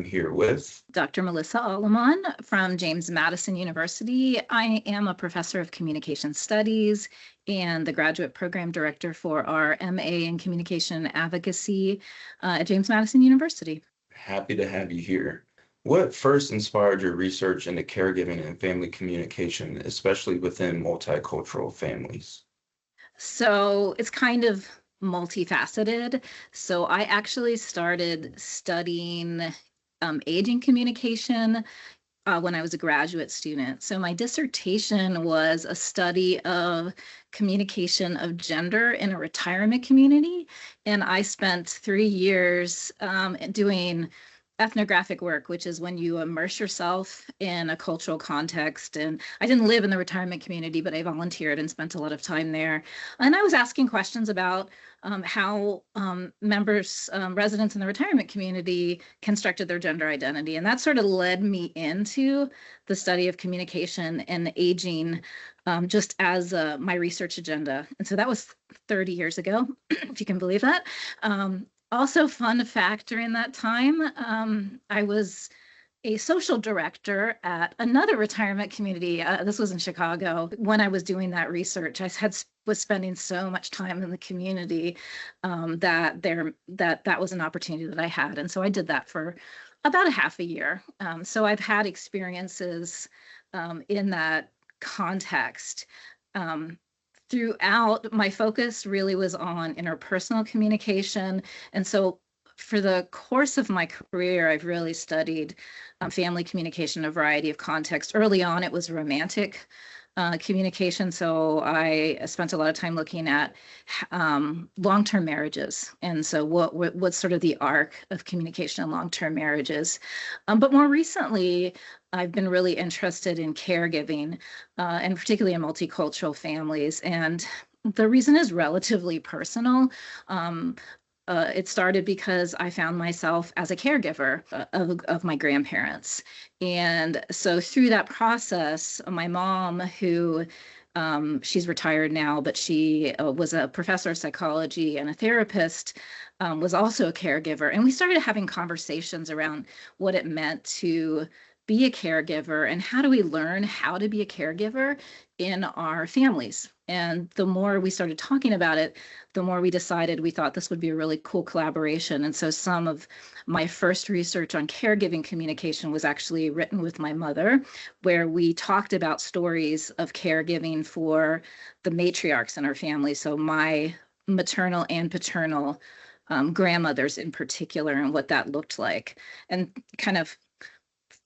I'm here with Dr. Melissa Alemán from James Madison University. I am a professor of communication studies and the graduate program director for our MA in communication advocacy at James Madison University. Happy to have you here. What first inspired your research into caregiving and family communication, especially within multicultural families? So it's kind of multifaceted. So I actually started studying aging communication when I was a graduate student. So my dissertation was a study of communication of gender in a retirement community. And I spent 3 years doing ethnographic work, which is when you immerse yourself in a cultural context. And I didn't live in the retirement community, but I volunteered and spent a lot of time there. And I was asking questions about how residents in the retirement community constructed their gender identity. And that sort of led me into the study of communication and aging just as my research agenda. And so that was 30 years ago, if you can believe that. Also, fun fact, during that time, I was a social director at another retirement community. This was in Chicago. When I was doing that research, was spending so much time in the community that was an opportunity that I had. And so I did that for about a half a year. So I've had experiences in that context. Throughout, my focus really was on interpersonal communication. And so for the course of my career, I've really studied family communication in a variety of contexts. Early on, it was romantic communication. So I spent a lot of time looking at long-term marriages. And so what's sort of the arc of communication in long-term marriages. But more recently, I've been really interested in caregiving, and particularly in multicultural families. And the reason is relatively personal. It started because I found myself as a caregiver of my grandparents. And so through that process, my mom, who she's retired now, but she was a professor of psychology and a therapist, was also a caregiver. And we started having conversations around what it meant to be a caregiver and how do we learn how to be a caregiver in our families. And the more we started talking about it, the more we decided we thought this would be a really cool collaboration. And so some of my first research on caregiving communication was actually written with my mother, where we talked about stories of caregiving for the matriarchs in our family. So my maternal and paternal grandmothers in particular, and what that looked like. And kind of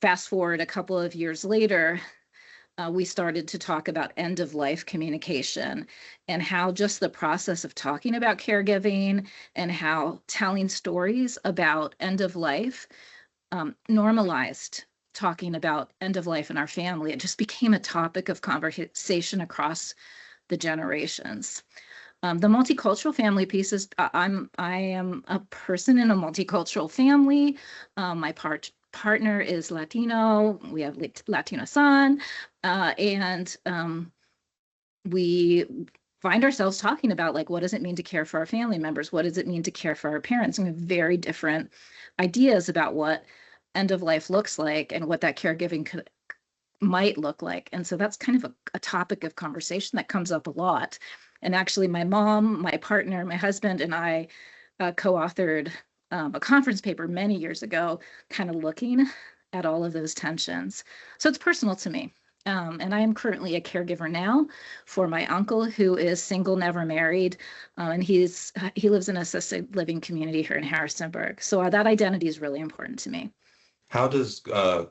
fast forward a couple of years later, we started to talk about end-of-life communication and how just the process of talking about caregiving and how telling stories about end-of-life normalized talking about end-of-life in our family. It just became a topic of conversation across the generations. The multicultural family piece is, I am a person in a multicultural family. My partner is Latino. We have Latino son, and we find ourselves talking about, like, what does it mean to care for our family members? What does it mean to care for our parents? And we have very different ideas about what end of life looks like and what that caregiving might look like. And so that's kind of a topic of conversation that comes up a lot. And actually, my mom, my partner, my husband, and I co-authored a conference paper many years ago, kind of looking at all of those tensions. So it's personal to me. And I am currently a caregiver now for my uncle, who is single, never married, and he lives in an assisted living community here in Harrisonburg. So that identity is really important to me. How does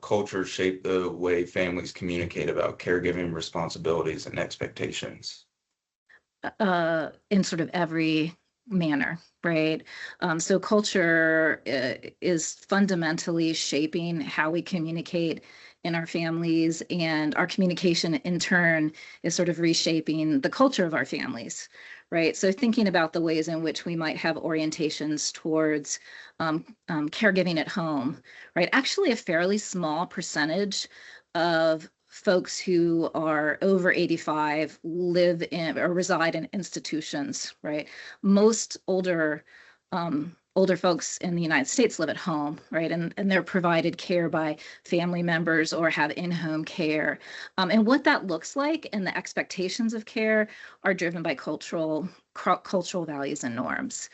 culture shape the way families communicate about caregiving responsibilities and expectations? In sort of every manner, right? So culture is fundamentally shaping how we communicate in our families, and our communication in turn is sort of reshaping the culture of our families, right? So thinking about the ways in which we might have orientations towards caregiving at home, right? Actually, a fairly small percentage of folks who are over 85 live in or reside in institutions, right? Most older older folks in the United States live at home, right? And they're provided care by family members or have in-home care. And what that looks like and the expectations of care are driven by cultural values and norms.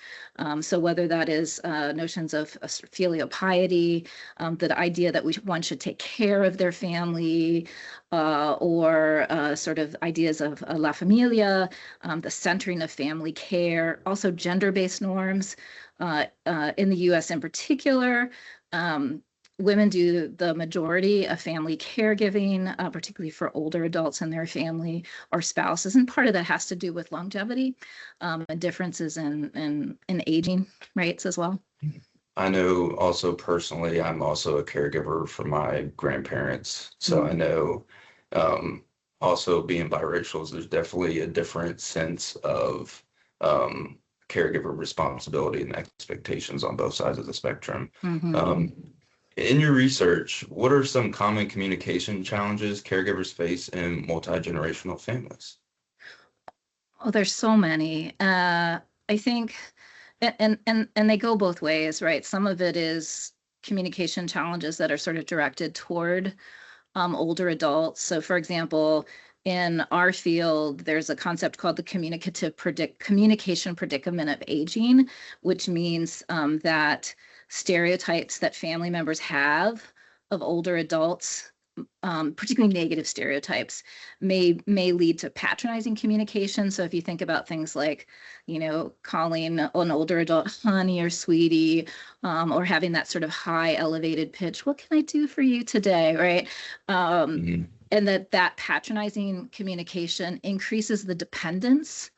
So whether that is notions of filial piety, the idea that one should take care of their family, or sort of ideas of la familia, the centering of family care, also gender-based norms. In the US in particular, women do the majority of family caregiving, particularly for older adults and their family or spouses. And part of that has to do with longevity and differences in aging rates as well. I know also personally, I'm also a caregiver for my grandparents. So I know also being biracial, there's definitely a different sense of caregiver responsibility and expectations on both sides of the spectrum. In your research, what are some common communication challenges caregivers face in multi-generational families? Oh, there's so many. I think, and they go both ways, right? Some of it is communication challenges that are sort of directed toward older adults. So, for example, in our field, there's a concept called the communication predicament of aging, which means that stereotypes that family members have of older adults, particularly negative stereotypes, may lead to patronizing communication. So if you think about things like, calling an older adult honey or sweetie, or having that sort of high elevated pitch, what can I do for you today, right? And that patronizing communication increases the dependence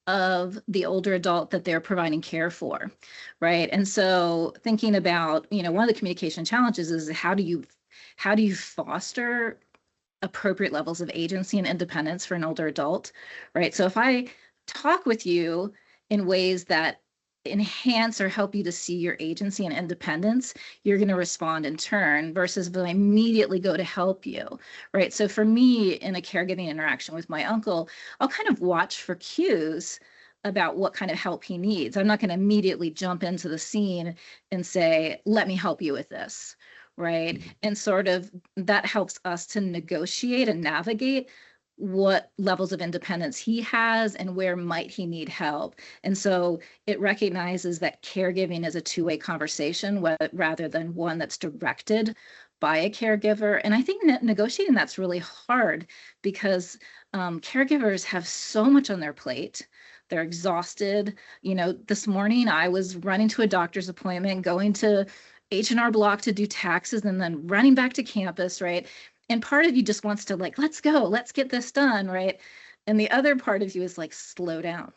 of the older adult that they're providing care for, right? And so thinking about, one of the communication challenges is how do you foster appropriate levels of agency and independence for an older adult, right? So if I talk with you in ways that enhance or help you to see your agency and independence, you're going to respond in turn, versus if I immediately go to help you, right? So for me, in a caregiving interaction with my uncle, I'll kind of watch for cues about what kind of help he needs. I'm not going to immediately jump into the scene and say, let me help you with this, right? And sort of that helps us to negotiate and navigate what levels of independence he has and where might he need help. And so it recognizes that caregiving is a two-way conversation rather than one that's directed by a caregiver. And I think negotiating that's really hard because caregivers have so much on their plate. They're exhausted. This morning I was running to a doctor's appointment, going to H&R Block to do taxes, and then running back to campus, right? And part of you just wants to let's go, let's get this done, right? And the other part of you is slow down,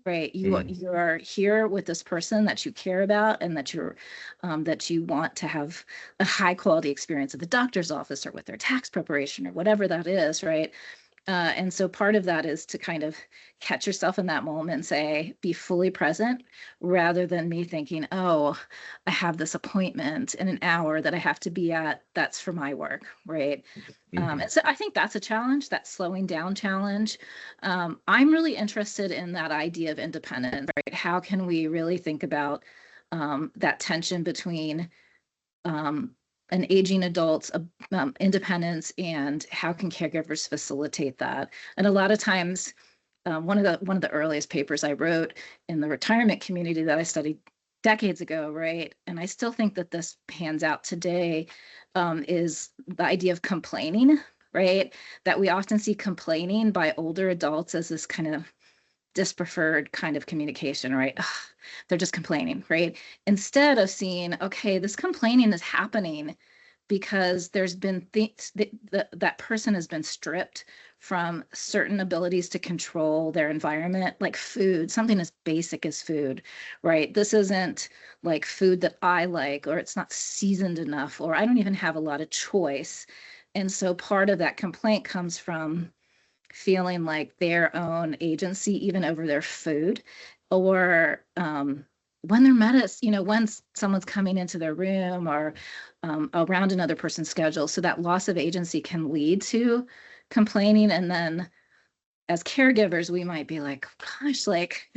right? You are here with this person that you care about and that you want to have a high quality experience at the doctor's office or with their tax preparation or whatever that is, right? And so part of that is to kind of catch yourself in that moment and say, be fully present, rather than me thinking, oh, I have this appointment in an hour that I have to be at. That's for my work, right? And so I think that's a challenge, that slowing down challenge. I'm really interested in that idea of independence, right? How can we really think about that tension between an aging adult's independence, and how can caregivers facilitate that? And a lot of times, one of the earliest papers I wrote in the retirement community that I studied decades ago, right, and I still think that this pans out today, is the idea of complaining, right? That we often see complaining by older adults as this kind of dispreferred kind of communication, right? Ugh, they're just complaining, right? Instead of seeing, okay, this complaining is happening because there's been things that person has been stripped from certain abilities to control their environment, like food, something as basic as food, right? This isn't like food that I like, or it's not seasoned enough, or I don't even have a lot of choice. And so part of that complaint comes from feeling like their own agency, even over their food, or when they're when someone's coming into their room, or around another person's schedule. So that loss of agency can lead to complaining. And then as caregivers, we might be like, gosh, like,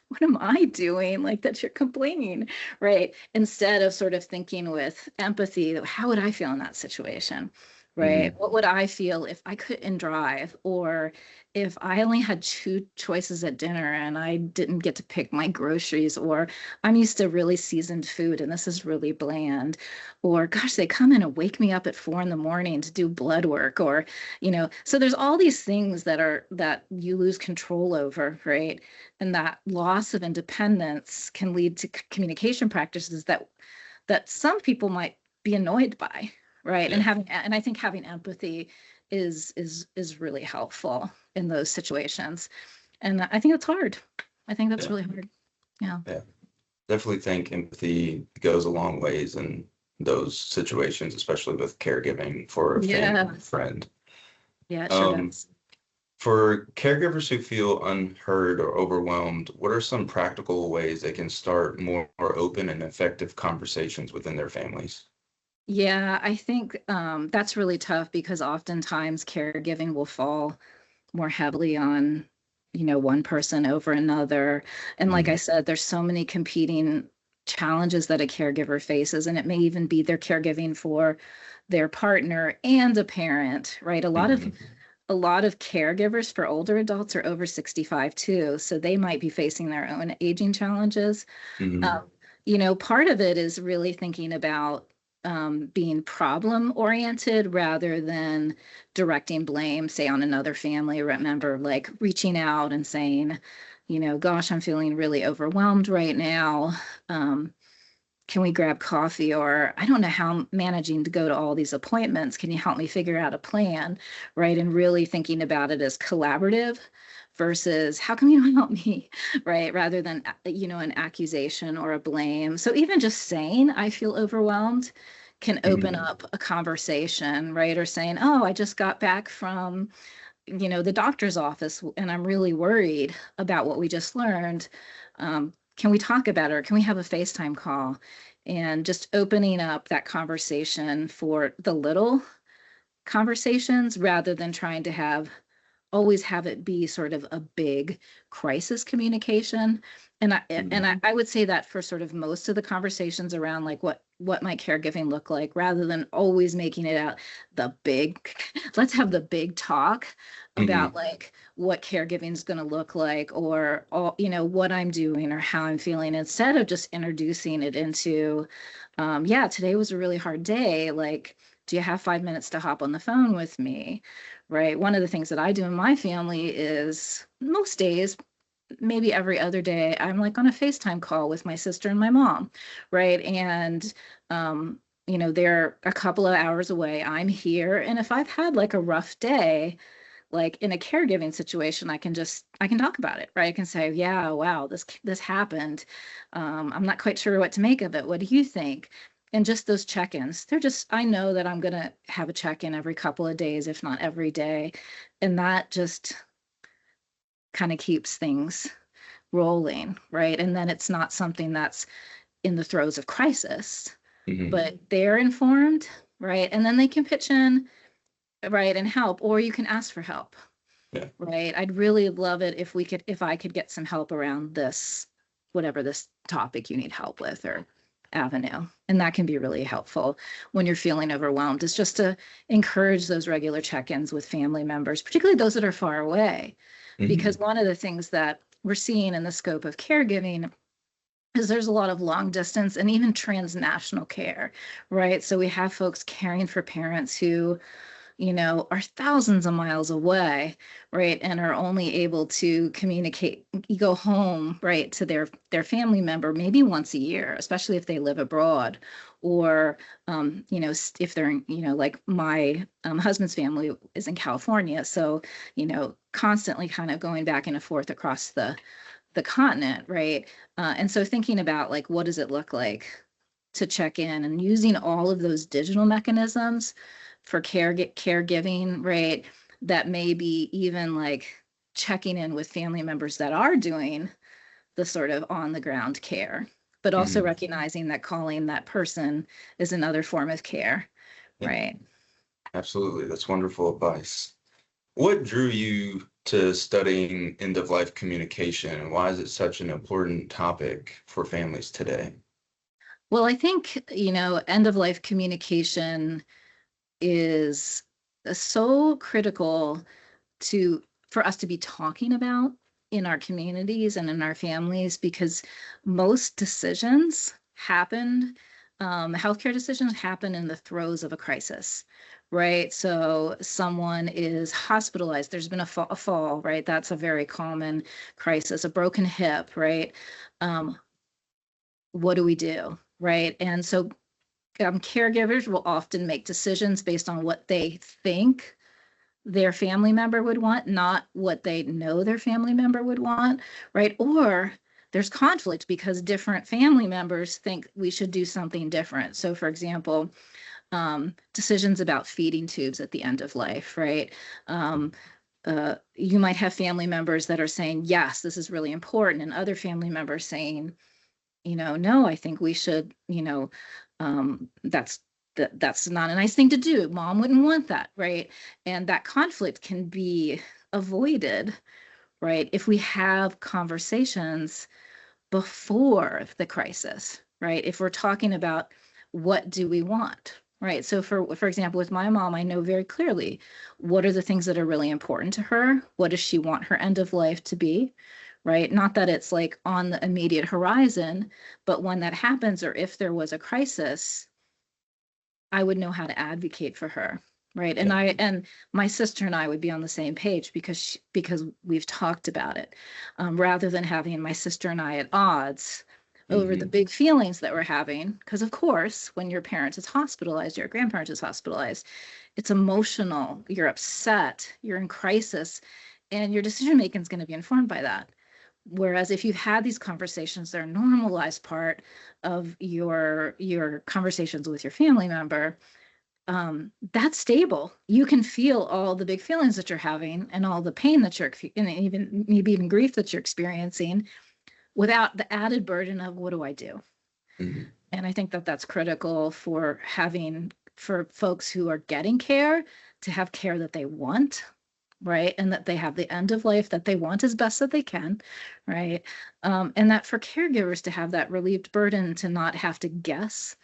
what am I doing? Like that you're complaining, right? Instead of sort of thinking with empathy, how would I feel in that situation? Right? Hmm. What would I feel if I couldn't drive, or if I only had two choices at dinner and I didn't get to pick my groceries, or I'm used to really seasoned food and this is really bland, or gosh, they come in and wake me up at 4 a.m. to do blood work, or, so there's all these things that you lose control over, right? And that loss of independence can lead to communication practices that some people might be annoyed by, right? Yeah. And I think having empathy is really helpful in those situations. And I think it's hard. I think that's Yeah. really hard. Yeah. Yeah. Definitely think empathy goes a long ways in those situations, especially with caregiving for a family Yeah. or friend. Yeah, it sure Um, does. for caregivers who feel unheard or overwhelmed, what are some practical ways they can start more open and effective conversations within their families? Yeah, I think that's really tough because oftentimes caregiving will fall more heavily on, one person over another. And like I Mhm. said, there's so many competing challenges that a caregiver faces, and it may even be their caregiving for their partner and a parent, right? Mhm. A lot of caregivers for older adults are over 65 too, so they might be facing their own aging challenges. Mhm. Um, Part of it is really thinking about being problem oriented rather than directing blame, say, on another family member, like reaching out and saying, gosh, I'm feeling really overwhelmed right now. Um, can we grab coffee? Or I don't know how I'm managing to go to all these appointments. Can you help me figure out a plan? Right. And really thinking about it as collaborative versus how come you don't help me? Right. Rather than, an accusation or a blame. So even just saying, I feel overwhelmed can open Mhm. up a conversation, right? Or saying, oh, I just got back from, the doctor's office and I'm really worried about what we just learned. Can we talk about it, or can we have a FaceTime call? And just opening up that conversation for the little conversations rather than trying to always have it be sort of a big crisis communication. Mhm. I would say that for sort of most of the conversations around like what might caregiving look like, rather than always making it out the big, let's have the big talk about Mhm. like what caregiving is going to look like, or all, what I'm doing or how I'm feeling, instead of just introducing it into, yeah, today was a really hard day. Like, do you have 5 minutes to hop on the phone with me? Right. One of the things that I do in my family is most days, maybe every other day, I'm like on a FaceTime call with my sister and my mom. Right. And, they're a couple of hours away. I'm here. And if I've had like a rough day, like in a caregiving situation, I can talk about it, right? I can say, yeah, wow, this happened. I'm not quite sure what to make of it. What do you think? And just those check-ins, I know that I'm gonna have a check-in every couple of days, if not every day. And that just kind of keeps things rolling, right? And then it's not something that's in the throes of crisis, Mhm. but they're informed, right? And then they can pitch in, right, and help, or you can ask for help. Yeah. Right. I'd really love it if I could get some help around this, whatever this topic you need help with or avenue. And that can be really helpful when you're feeling overwhelmed. It's just to encourage those regular check-ins with family members, particularly those that are far away. Because Mhm. one of the things that we're seeing in the scope of caregiving is there's a lot of long distance and even transnational care, right? So we have folks caring for parents who are thousands of miles away, right? And are only able to communicate, go home, right, to their family member maybe once a year, especially if they live abroad. Or, if they're, like my husband's family is in California. So, constantly kind of going back and forth across the continent, right? And so thinking about like, what does it look like to check in, and using all of those digital mechanisms for caregiving, right? That may be even like checking in with family members that are doing the sort of on the ground care, but also Mhm. recognizing that calling that person is another form of care, Yeah. right? Absolutely. That's wonderful advice. What drew you to studying end-of-life communication, and why is it such an important topic for families today? Well, I think, end of life communication is so critical to for us to be talking about in our communities and in our families, because most decisions happen, healthcare decisions happen in the throes of a crisis, right? So someone is hospitalized, there's been a fall, right? That's a very common crisis, a broken hip, right? Um, what do we do, right? And so caregivers will often make decisions based on what they think their family member would want, not what they know their family member would want, right? Or there's conflict because different family members think we should do something different. So, for example, decisions about feeding tubes at the end of life, right? You might have family members that are saying, yes, this is really important, and other family members saying, no, I think we should, that's not a nice thing to do. Mom wouldn't want that, right? And that conflict can be avoided, right, if we have conversations before the crisis, right? If we're talking about what do we want, right? So for example, with my mom, I know very clearly what are the things that are really important to her. What does she want her end of life to be? Right? Not that it's like on the immediate horizon, but when that happens, or if there was a crisis, I would know how to advocate for her. Right. And Yeah. and my sister and I would be on the same page because we've talked about it, rather than having my sister and I at odds over the Hmm. big feelings that we're having. Because of course, when your parent is hospitalized, your grandparent is hospitalized, it's emotional, you're upset, you're in crisis, and your decision making is going to be informed by that. Whereas if you've had these conversations, they're a normalized part of your conversations with your family member, that's stable. You can feel all the big feelings that you're having and all the pain that and even maybe even grief that you're experiencing without the added burden of what do I do? Hmm. And I think that that's critical for folks who are getting care to have care that they want, right? And that they have the end of life that they want as best that they can, right? And that for caregivers to have that relieved burden to not have to guess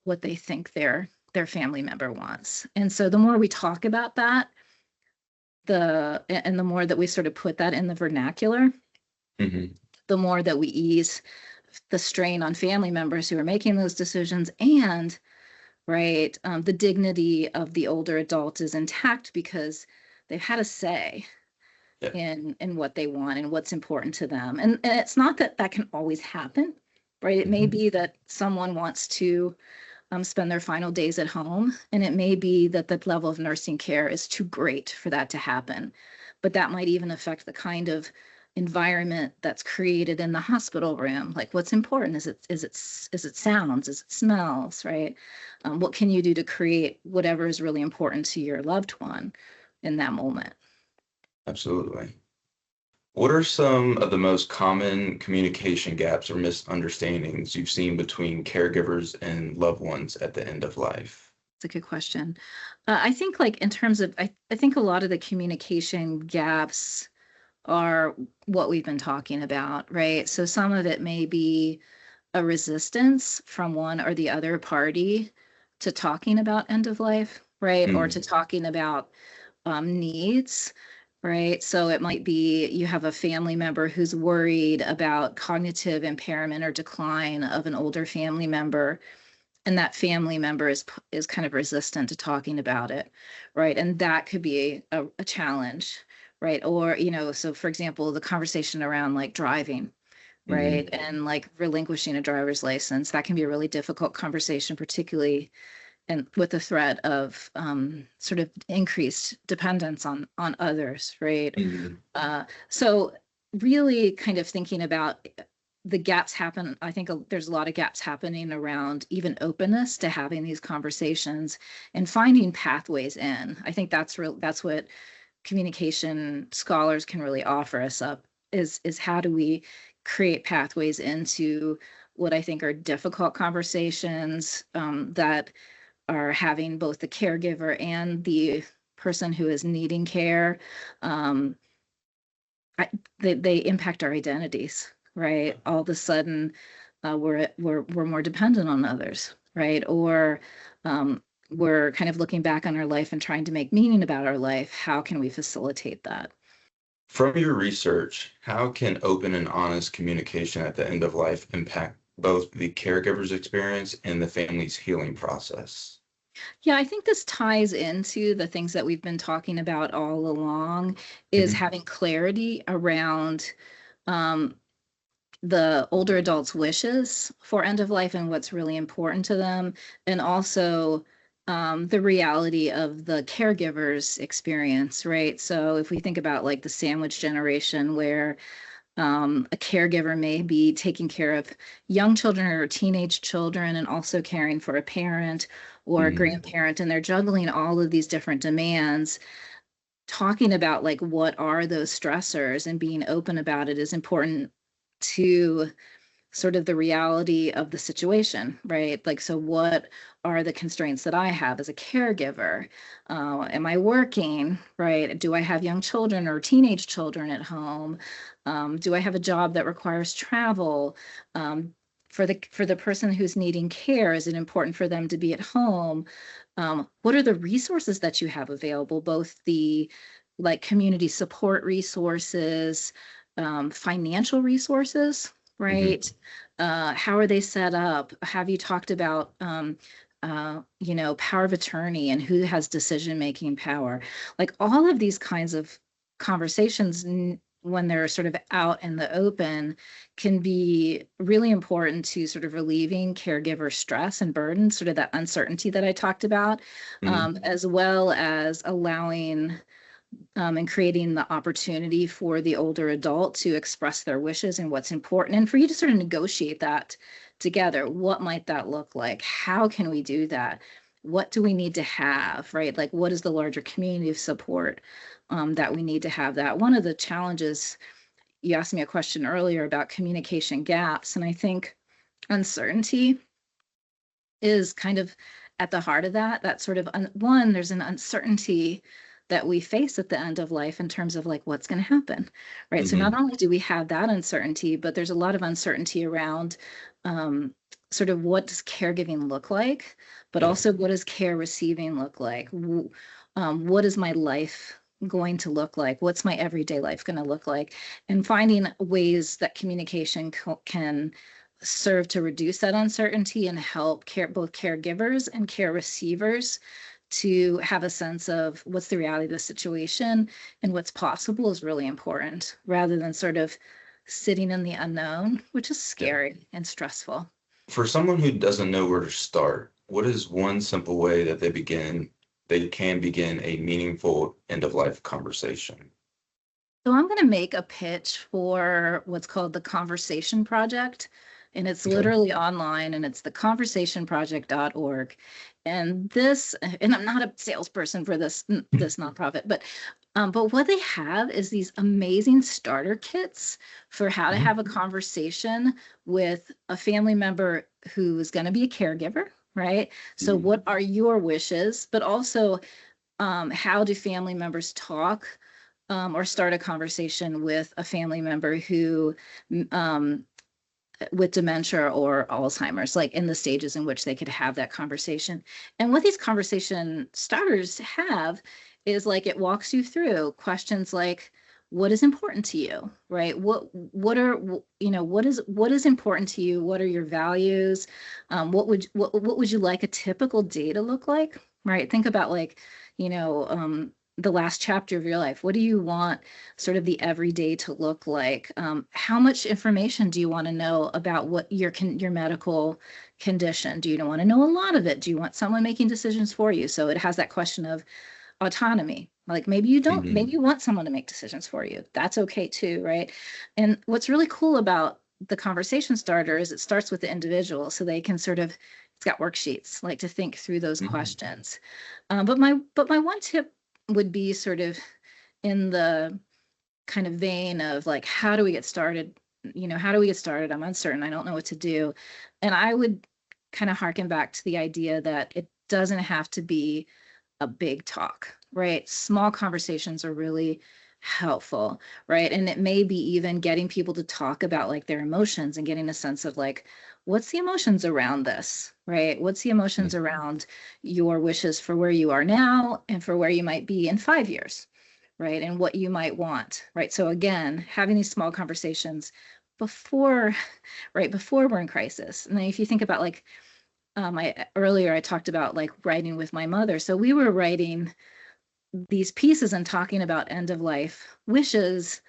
what they think their family member wants. And so the more we talk about that, and the more that we sort of put that in the vernacular, Hmm. the more that we ease the strain on family members who are making those decisions. And right, the dignity of the older adult is intact because they've had a say Yeah. in what they want and what's important to them. And it's not that that can always happen, right? It may Hmm. be that someone wants to spend their final days at home, and it may be that the level of nursing care is too great for that to happen. But that might even affect the kind of environment that's created in the hospital room. Like, what's important? Is it sounds? Is it smells? Right? What can you do to create whatever is really important to your loved one in that moment? Absolutely. What are some of the most common communication gaps or misunderstandings you've seen between caregivers and loved ones at the end of life? It's a good question. I think, like, in terms of, I think a lot of the communication gaps are what we've been talking about, right? So some of it may be a resistance from one or the other party to talking about end of life, right? Or to Hmm. talking about needs, right? So it might be you have a family member who's worried about cognitive impairment or decline of an older family member, and that family member is kind of resistant to talking about it, right? And that could be a challenge, right? Or, so for example, the conversation around like driving, Hmm. right? And like relinquishing a driver's license, that can be a really difficult conversation, particularly and with the threat of sort of increased dependence on others, right? Hmm. So really kind of thinking about the gaps happen. I think there's a lot of gaps happening around even openness to having these conversations and finding pathways in. I think that's what communication scholars can really offer us up is how do we create pathways into what I think are difficult conversations that are having both the caregiver and person who is needing care, they impact our identities, right? All of a sudden, we're more dependent on others, right? Or we're kind of looking back on our life and trying to make meaning about our life. How can we facilitate that? From your research, how can open and honest communication at the end of life impact both the caregiver's experience and the family's healing process? Yeah, I think this ties into the things that we've been talking about all along, is Mhm. having clarity around um, the older adults' wishes for end of life and what's really important to them, and also the reality of the caregiver's experience, right? So if we think about like the sandwich generation, where a caregiver may be taking care of young children or teenage children and also caring for a parent or a Mhm. grandparent, and they're juggling all of these different demands. Talking about like what are those stressors and being open about it is important to sort of the reality of the situation, right? Like, so what are the constraints that I have as a caregiver? Am I working, right? Do I have young children or teenage children at home? Do I have a job that requires travel? For the person who's needing care, is it important for them to be at home? What are the resources that you have available, both the like community support resources, financial resources, Mhm. right? How are they set up? Have you talked about, power of attorney and who has decision-making power? Like all of these kinds of conversations, when they're sort of out in the open, can be really important to sort of relieving caregiver stress and burden, sort of that uncertainty that I talked about, Mhm. as well as allowing and creating the opportunity for the older adult to express their wishes and what's important, and for you to sort of negotiate that together. What might that look like? How can we do that? What do we need to have, right? Like, what is the larger community of support that we need to have that? One of the challenges, you asked me a question earlier about communication gaps, and I think uncertainty is kind of at the heart of that. That sort of one, there's an uncertainty that we face at the end of life in terms of like what's going to happen, right? So not Mhm. only do we have that uncertainty, but there's a lot of uncertainty around sort of what does caregiving look like, but Yeah. also what does care receiving look like? What is my life going to look like? What's my everyday life going to look like? And finding ways that communication can serve to reduce that uncertainty and help both caregivers and care receivers to have a sense of what's the reality of the situation and what's possible is really important, rather than sort of sitting in the unknown, which is Yeah. scary and stressful. For someone who doesn't know where to start, what is one simple way that they can begin a meaningful end of life conversation? So I'm going to make a pitch for what's called the Conversation Project. And it's Okay. literally online, and it's the conversationproject.org. And I'm not a salesperson for this nonprofit, but what they have is these amazing starter kits for how to Mhm. have a conversation with a family member who is going to be a caregiver, right? So Mhm. what are your wishes? But also, how do family members talk or start a conversation with a family member who um, with dementia or Alzheimer's, like in the stages in which they could have that conversation. And what these conversation starters have is like it walks you through questions like, what is important to you, right? What is important to you? What are your values? What would you like a typical day to look like, right? Think about like, you know, the last chapter of your life. What do you want sort of the everyday to look like? How much information do you want to know about what your medical condition? Do you want to know a lot of it? Do you want someone making decisions for you? So it has that question of autonomy. Like maybe you don't, maybe Mhm. you want someone to make decisions for you. That's okay too, right? And what's really cool about the conversation starter is it starts with the individual, so they can sort of, it's got worksheets like to think through those Mhm. questions. But my one tip would be sort of in the kind of vein of like, how do we get started? How do we get started? I'm uncertain. I don't know what to do. And I would kind of harken back to the idea that it doesn't have to be a big talk, right? Small conversations are really helpful, right? And it may be even getting people to talk about like their emotions and getting a sense of like, what's the emotions around this, right? What's the emotions around your wishes for where you are now and for where you might be in 5 years, right? And what you might want, right? So again, having these small conversations before, right, before we're in crisis. And then if you think about like, earlier I talked about like writing with my mother. So we were writing these pieces and talking about end of life wishes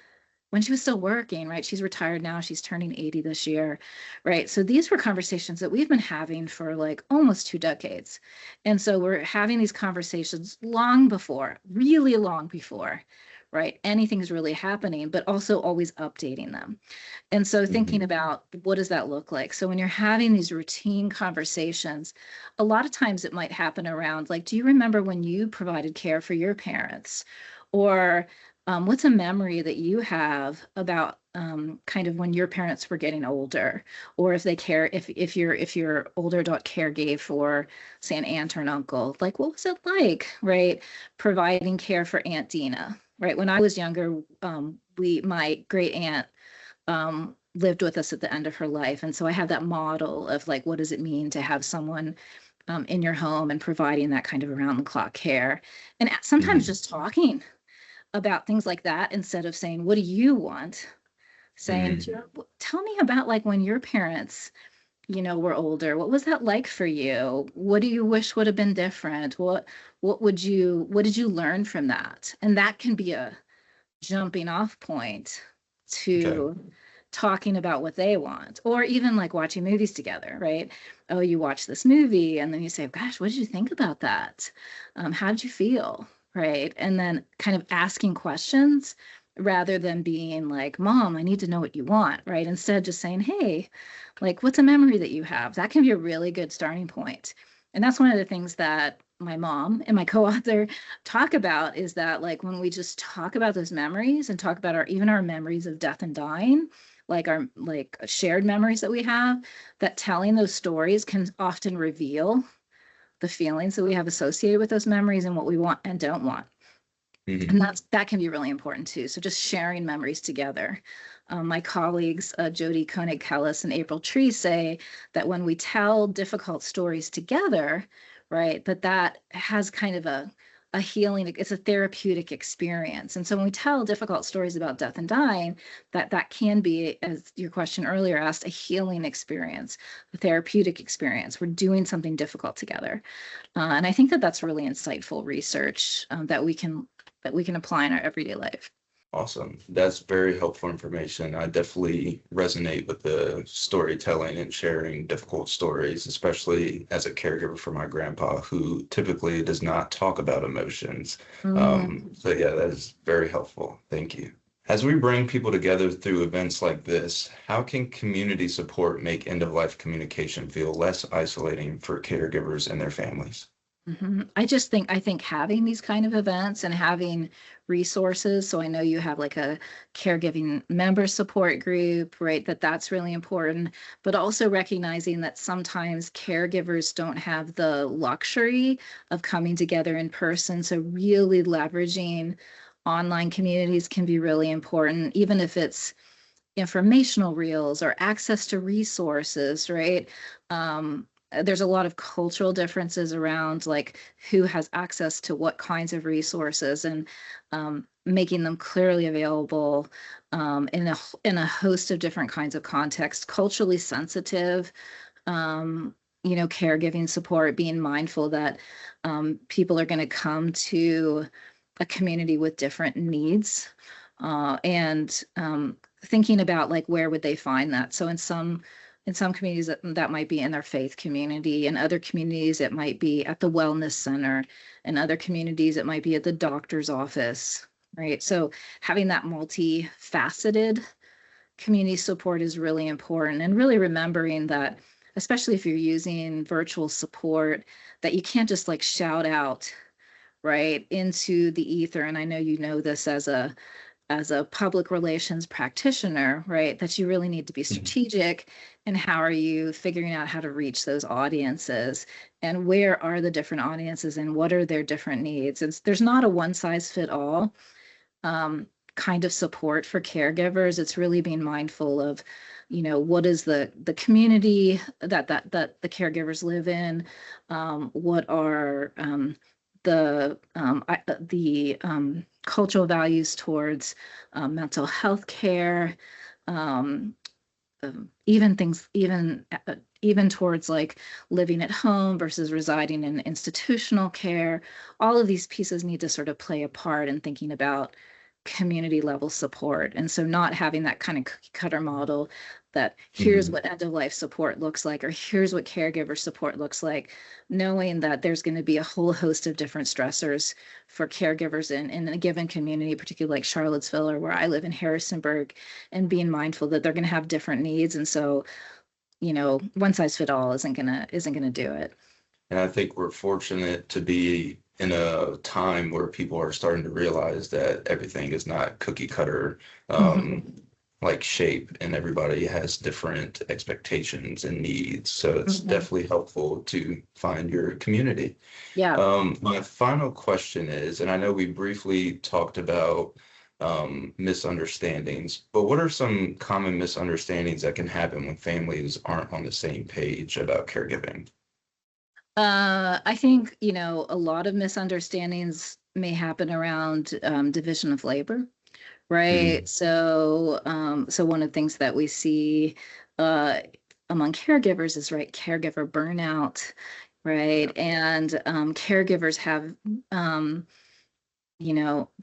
when she was still working, right? She's retired now. She's turning 80 this year, right? So these were conversations that we've been having for like almost 2 decades. And so we're having these conversations long before, really long before, right? Anything's really happening, but also always updating them. And so thinking about what does that look like? So when you're having these routine conversations, a lot of times it might happen around like, do you remember when you provided care for your parents? Or what's a memory that you have about kind of when your parents were getting older, or if they care, if your older adult care gave for, say, an aunt or an uncle, like what was it like, right? Providing care for Aunt Dina, right? When I was younger, my great aunt lived with us at the end of her life, and so I have that model of like, what does it mean to have someone in your home and providing that kind of around the clock care, and sometimes just talking about things like that instead of saying, what do you want? Saying, tell me about like when your parents, were older. What was that like for you? What do you wish would have been different? What did you learn from that? And that can be a jumping off point Okay. to talking about what they want, or even like watching movies together, right? Oh, you watch this movie and then you say, gosh, what did you think about that? How did you feel? Right. And then kind of asking questions rather than being like, Mom, I need to know what you want, right? Instead, just saying, hey, like, what's a memory that you have? That can be a really good starting point. And that's one of the things that my mom and my co-author talk about, is that like when we just talk about those memories and talk about our memories of death and dying, like our like shared memories that we have, that telling those stories can often reveal the feelings that we have associated with those memories and what we want and don't want. And that can be really important too. So just sharing memories together. My colleagues, Jody Koenig-Kellis and April Tree, say that when we tell difficult stories together, right, that has kind of a healing, it's a therapeutic experience. And so when we tell difficult stories about death and dying, that can be, as your question earlier asked, a healing experience, a therapeutic experience. We're doing something difficult together. And I think that that's really insightful research that we can apply in our everyday life. Awesome. That's very helpful information. I definitely resonate with the storytelling and sharing difficult stories, especially as a caregiver for my grandpa, who typically does not talk about emotions. So yeah, that is very helpful. Thank you. As we bring people together through events like this, how can community support make end-of-life communication feel less isolating for caregivers and their families? I think having these kind of events and having resources. So I know you have like a caregiving member support group, right? That's really important. But also recognizing that sometimes caregivers don't have the luxury of coming together in person. So really leveraging online communities can be really important, even if it's informational reels or access to resources, right? There's a lot of cultural differences around like who has access to what kinds of resources, and making them clearly available in a host of different kinds of contexts, culturally sensitive, caregiving support, being mindful that people are going to come to a community with different needs, and thinking about like where would they find that. So in some communities that might be in their faith community, in other communities it might be at the wellness center, in other communities it might be at the doctor's office, right? So having that multifaceted community support is really important, and really remembering that, especially if you're using virtual support, that you can't just like shout out right into the ether. And I know you know this as a as a public relations practitioner, right, that you really need to be strategic in how are you figuring out how to reach those audiences, and where are the different audiences and what are their different needs. There's not a one size fit all kind of support for caregivers. It's really being mindful of, what is the community that the caregivers live in, what are the cultural values towards mental health care, even things, even towards like living at home versus residing in institutional care. All of these pieces need to sort of play a part in thinking about community level support. And so not having that kind of cookie cutter model that here's what end of life support looks like, or here's what caregiver support looks like, knowing that there's going to be a whole host of different stressors for caregivers in a given community, particularly like Charlottesville or where I live in Harrisonburg, and being mindful that they're going to have different needs. And so, one size fit all isn't gonna do it. And I think we're fortunate to be in a time where people are starting to realize that everything is not cookie cutter like shape, and everybody has different expectations and needs. So it's definitely helpful to find your community. Yeah. My final question is, and I know we briefly talked about misunderstandings, but what are some common misunderstandings that can happen when families aren't on the same page about caregiving? I think, a lot of misunderstandings may happen around division of labor, right? Mm, So one of the things that we see uh, among caregivers is, right, caregiver burnout, yeah. right? And caregivers have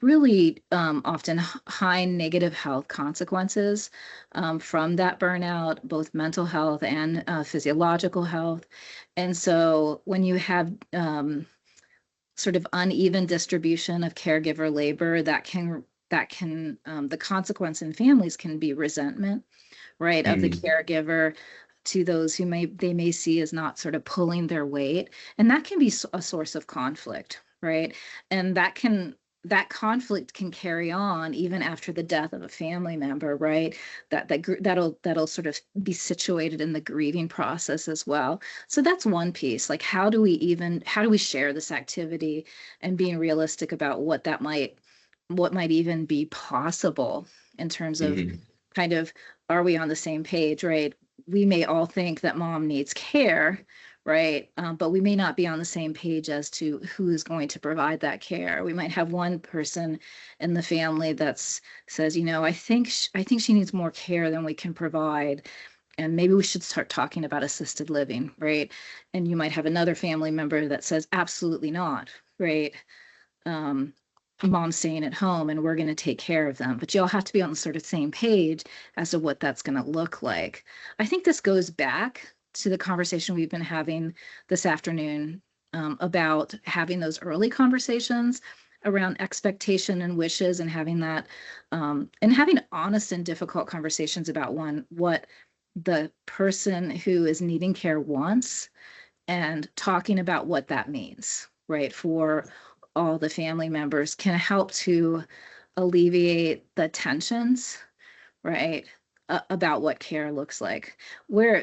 really often high negative health consequences from that burnout, both mental health and physiological health. And so when you have sort of uneven distribution of caregiver labor, the consequence in families can be resentment, right, of the Mm, caregiver to those who they may see as not sort of pulling their weight, and that can be a source of conflict, right? And that conflict can carry on even after the death of a family member, right? That'll sort of be situated in the grieving process as well. So that's one piece. Like, how do we share this activity, and being realistic about what might even be possible in terms of mhm. kind of, are we on the same page, right? We may all think that mom needs care, right? But we may not be on the same page as to who is going to provide that care. We might have one person in the family that says, I think she needs more care than we can provide, and maybe we should start talking about assisted living, right? And you might have another family member that says, absolutely not, right? Um, Mom's staying at home and we're going to take care of them. But you all have to be on the sort of same page as to what that's going to look like. I think this goes back to the conversation we've been having this afternoon about having those early conversations around expectation and wishes, and having that and having honest and difficult conversations about what the person who is needing care wants, and talking about what that means, right, for all the family members, can help to alleviate the tensions, right, about what care looks like. Where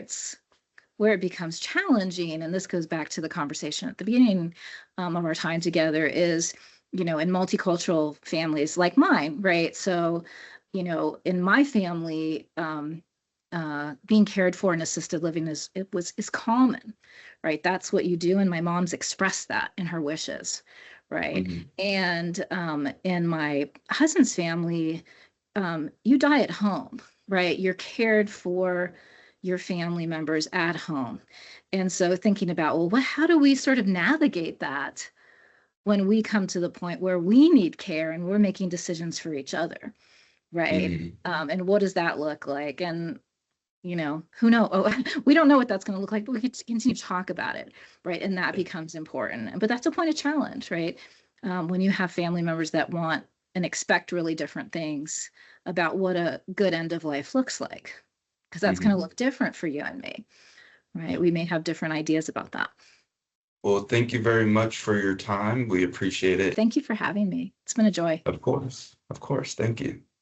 it becomes challenging, and this goes back to the conversation at the beginning of our time together, is, in multicultural families like mine, right? So, in my family, being cared for in assisted living is common, right? That's what you do, and my mom's expressed that in her wishes, right? Mhm. And in my husband's family, you die at home, right? You're cared for your family members at home. And so thinking about, well, how do we sort of navigate that when we come to the point where we need care and we're making decisions for each other, right? Mhm. And what does that look like? And who knows? Oh, we don't know what that's going to look like, but we could continue to talk about it, right? And that becomes important. But that's a point of challenge, right? When you have family members that want and expect really different things about what a good end of life looks like, because that's going to Mhm. look different for you and me, right? Yeah. We may have different ideas about that. Well, thank you very much for your time. We appreciate it. Thank you for having me. It's been a joy. Of course. Of course. Thank you.